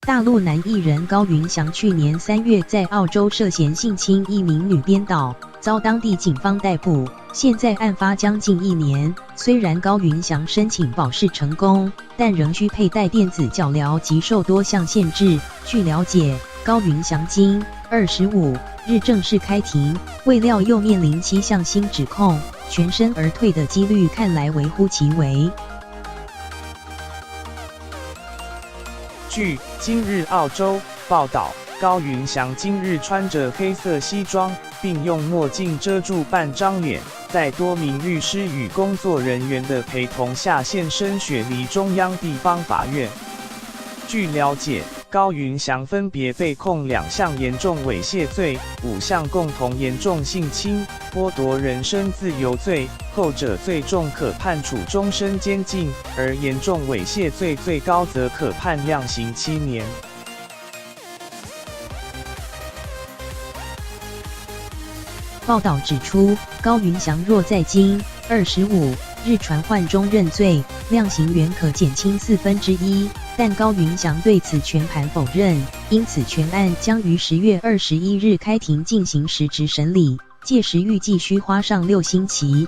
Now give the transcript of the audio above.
大陆男艺人高云翔去年3月在澳洲涉嫌性侵一名女编导，遭当地警方逮捕。现在案发将近1年，虽然高云翔申请保释成功，但仍需佩戴电子脚镣及受多项限制。据了解，高云翔今25日正式开庭，未料又面临7项新指控，全身而退的几率看来微乎其微。据今日澳洲报道，高云翔今日穿着黑色西装，并用墨镜遮住半张脸，在多名律师与工作人员的陪同下现身雪梨中央地方法院。据了解，高云翔分别被控2项严重猥亵罪、5项共同严重性侵、剥夺人身自由罪，后者最重可判处终身监禁，而严重猥亵罪最高则可判量刑7年。报道指出，高云翔若在今25日传唤中认罪，量刑原可减轻1/4，但高云翔对此全盘否认，因此全案将于10月21日开庭进行实质审理，届时预计需花上6星期。